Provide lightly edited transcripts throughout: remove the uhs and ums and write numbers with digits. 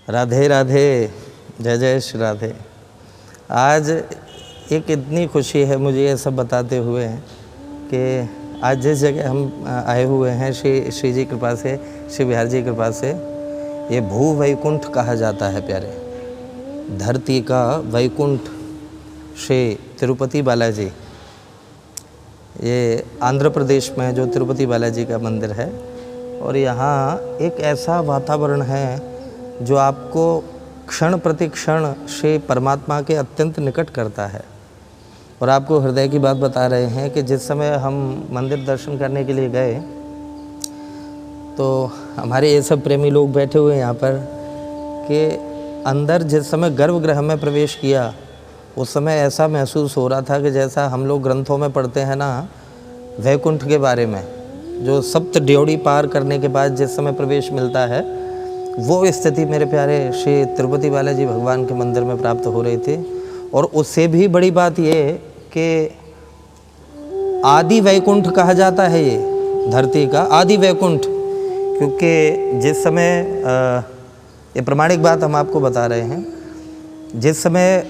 राधे राधे, जय जय श्री राधे। आज एक इतनी खुशी है मुझे ये सब बताते हुए कि आज जिस जगह हम आए हुए हैं श्री जी कृपा से, श्री बिहार जी कृपा से, ये भू वैकुंठ कहा जाता है प्यारे। धरती का वैकुंठ श्री तिरुपति बालाजी, ये आंध्र प्रदेश में जो तिरुपति बालाजी का मंदिर है। और यहाँ एक ऐसा वातावरण है जो आपको क्षण प्रति क्षण श्री परमात्मा के अत्यंत निकट करता है। और आपको हृदय की बात बता रहे हैं कि जिस समय हम मंदिर दर्शन करने के लिए गए तो हमारे ये सब प्रेमी लोग बैठे हुए हैं यहाँ पर कि अंदर जिस समय गर्भगृह में प्रवेश किया उस समय ऐसा महसूस हो रहा था कि जैसा हम लोग ग्रंथों में पढ़ते हैं ना वैकुंठ के बारे में, जो सप्त ड्योढ़ी पार करने के बाद जिस समय प्रवेश मिलता है, वो स्थिति मेरे प्यारे श्री तिरुपति बालाजी भगवान के मंदिर में प्राप्त हो रही थी। और उससे भी बड़ी बात ये कि आदि वैकुंठ कहा जाता है ये धरती का आदि वैकुंठ, क्योंकि जिस समय ये प्रमाणिक बात हम आपको बता रहे हैं, जिस समय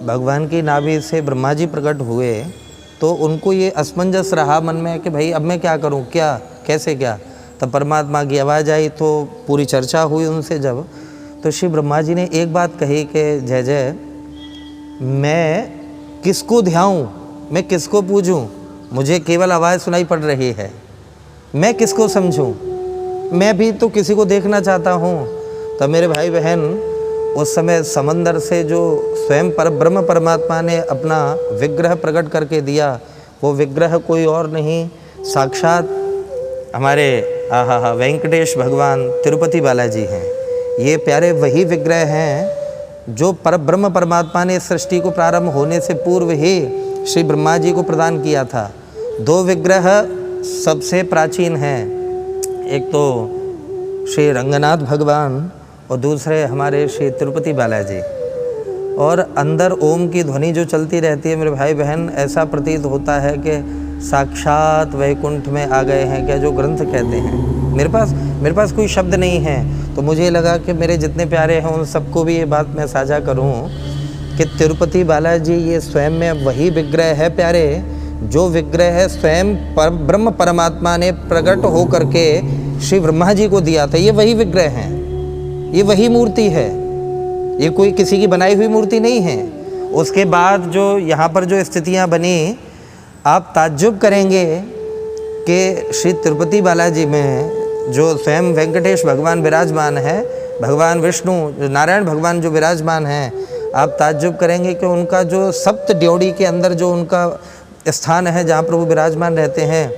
भगवान की नाभि से ब्रह्मा जी प्रकट हुए तो उनको ये असमंजस रहा मन में कि भाई अब मैं क्या करूं, क्या कैसे क्या। तब परमात्मा की आवाज़ आई तो पूरी चर्चा हुई उनसे जब, तो श्री ब्रह्मा जी ने एक बात कही कि जय जय, मैं किसको ध्याऊं, मैं किसको पूजूं, मुझे केवल आवाज़ सुनाई पड़ रही है, मैं किसको समझूं, मैं भी तो किसी को देखना चाहता हूँ। तब मेरे भाई बहन उस समय समंदर से जो स्वयं परब्रह्म परमात्मा ने अपना विग्रह प्रकट करके दिया, वो विग्रह कोई और नहीं, साक्षात हमारे वेंकटेश भगवान तिरुपति बालाजी हैं। ये प्यारे वही विग्रह हैं जो परब्रह्म परमात्मा ने सृष्टि को प्रारंभ होने से पूर्व ही श्री ब्रह्मा जी को प्रदान किया था। दो विग्रह सबसे प्राचीन हैं, एक तो श्री रंगनाथ भगवान और दूसरे हमारे श्री तिरुपति बालाजी। और अंदर ओम की ध्वनि जो चलती रहती है मेरे भाई बहन, ऐसा प्रतीत होता है कि साक्षात वैकुंठ में आ गए हैं क्या, जो ग्रंथ कहते हैं। मेरे पास कोई शब्द नहीं है, तो मुझे लगा कि मेरे जितने प्यारे हैं उन सबको भी ये बात मैं साझा करूं कि तिरुपति बालाजी ये स्वयं में वही विग्रह है प्यारे, जो विग्रह है स्वयं ब्रह्म परमात्मा ने प्रकट हो करके श्री ब्रह्मा जी को दिया था। ये वही विग्रह हैं, ये वही मूर्ति है, ये कोई किसी की बनाई हुई मूर्ति नहीं है। उसके बाद जो यहाँ पर जो स्थितियाँ बनी, आप ताज्जुब करेंगे कि श्री तिरुपति बालाजी में जो स्वयं वेंकटेश भगवान विराजमान है, भगवान विष्णु जो नारायण भगवान जो विराजमान हैं, आप ताज्जुब करेंगे कि उनका जो सप्त ड्योढ़ी के अंदर जो उनका स्थान है जहाँ पर वो विराजमान रहते हैं,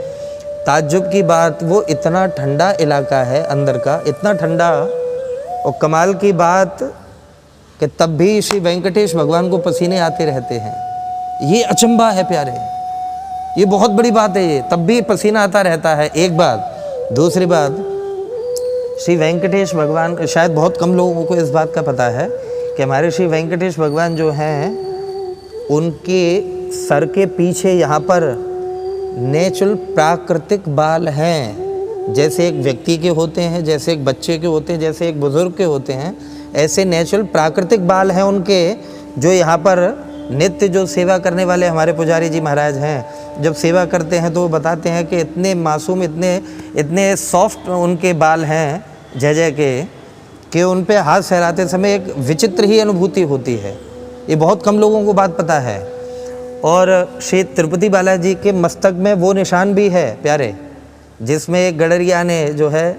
ताज्जुब की बात, वो इतना ठंडा इलाका है अंदर का, इतना ठंडा। और कमाल की बात कि तब भी श्री वेंकटेश भगवान को पसीने आते रहते हैं। ये अचंबा है प्यारे, ये बहुत बड़ी बात है, ये तब भी पसीना आता रहता है, एक बात। दूसरी बात, श्री वेंकटेश भगवान, शायद बहुत कम लोगों को इस बात का पता है कि हमारे श्री वेंकटेश भगवान जो हैं, उनके सर के पीछे यहाँ पर नेचुरल प्राकृतिक बाल हैं। जैसे एक व्यक्ति के होते हैं, जैसे एक बच्चे के होते हैं, जैसे एक बुजुर्ग के होते हैं, ऐसे नेचुरल प्राकृतिक बाल हैं उनके, जो यहाँ पर नित्य जो सेवा करने वाले हमारे पुजारी जी महाराज हैं, जब सेवा करते हैं तो वो बताते हैं कि इतने मासूम, इतने सॉफ्ट उनके बाल हैं जय जय के, कि उन पे हाथ सहलाते समय एक विचित्र ही अनुभूति होती है। ये बहुत कम लोगों को बात पता है। और श्री तिरुपति बालाजी के मस्तक में वो निशान भी है प्यारे, जिसमें एक गडरिया ने जो है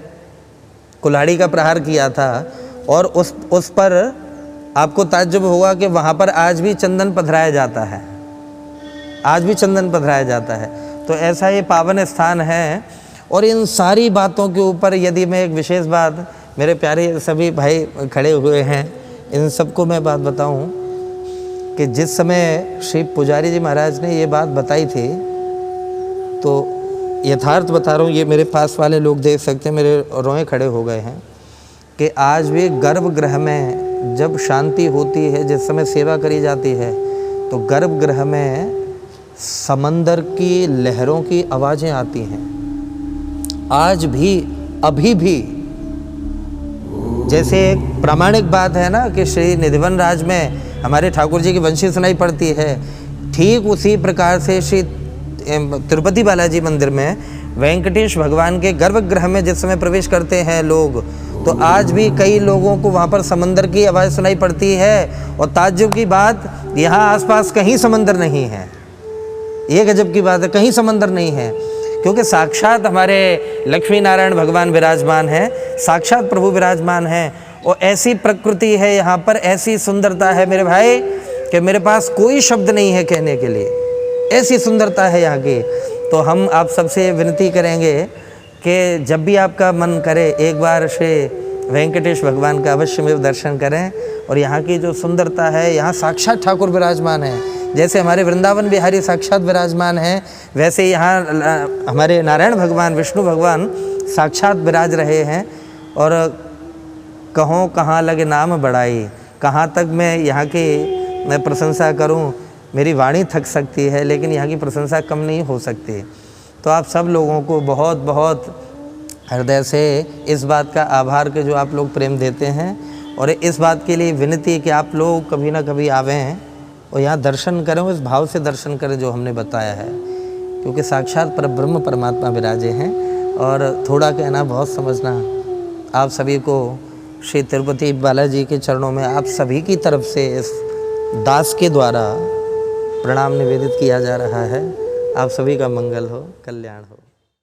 कुल्हाड़ी का प्रहार किया था, और उस पर आपको ताज्जुब होगा कि वहाँ पर आज भी चंदन पधराया जाता है, आज भी चंदन पधराया जाता है। तो ऐसा ये पावन स्थान है। और इन सारी बातों के ऊपर यदि मैं एक विशेष बात, मेरे प्यारे सभी भाई खड़े हुए हैं, इन सबको मैं बात बताऊं कि जिस समय श्री पुजारी जी महाराज ने ये बात बताई थी, तो यथार्थ बता रहा हूँ, ये मेरे पास वाले लोग देख सकते हैं, मेरे रोए खड़े हो गए हैं कि आज भी गर्भगृह में जब शांति होती है, जिस समय सेवा करी जाती है, तो गर्भगृह में समंदर की लहरों की आवाज़ें आती हैं। आज भी, अभी भी जैसे एक प्रामाणिक बात है ना कि श्री निधिवन राज में हमारे ठाकुर जी की वंशी सुनाई पड़ती है, ठीक उसी प्रकार से श्री तिरुपति बालाजी मंदिर में वेंकटेश भगवान के गर्भगृह में जिस समय प्रवेश करते हैं लोग, तो आज भी कई लोगों को वहाँ पर समंदर की आवाज़ सुनाई पड़ती है। और ताज्जुब की बात, यहाँ आसपास कहीं समंदर नहीं है। ये गजब की बात है, कहीं समंदर नहीं है, क्योंकि साक्षात हमारे लक्ष्मी नारायण भगवान विराजमान हैं, साक्षात प्रभु विराजमान हैं। और ऐसी प्रकृति है यहाँ पर, ऐसी सुंदरता है मेरे भाई कि मेरे पास कोई शब्द नहीं है कहने के लिए, ऐसी सुंदरता है यहाँ की। तो हम आप सबसे विनती करेंगे कि जब भी आपका मन करे एक बार श्री वेंकटेश भगवान का अवश्य में दर्शन करें। और यहाँ की जो सुंदरता है, यहाँ साक्षात ठाकुर विराजमान है। जैसे हमारे वृंदावन बिहारी साक्षात विराजमान हैं, वैसे यहाँ हमारे नारायण भगवान विष्णु भगवान साक्षात विराज रहे हैं। और कहों कहाँ लगे नाम बढ़ाई, कहाँ तक मैं यहाँ की मैं प्रशंसा करूँ, मेरी वाणी थक सकती है, लेकिन यहाँ की प्रशंसा कम नहीं हो सकती। तो आप सब लोगों को बहुत बहुत हृदय से इस बात का आभार कि जो आप लोग प्रेम देते हैं, और इस बात के लिए विनती कि आप लोग कभी ना कभी आवें और यहाँ दर्शन करें, इस भाव से दर्शन करें जो हमने बताया है, क्योंकि साक्षात परब्रह्म परमात्मा विराजे हैं। और थोड़ा कहना बहुत समझना, आप सभी को श्री तिरुपति बालाजी के चरणों में आप सभी की तरफ से इस दास के द्वारा प्रणाम निवेदित किया जा रहा है। आप सभी का मंगल हो, कल्याण हो।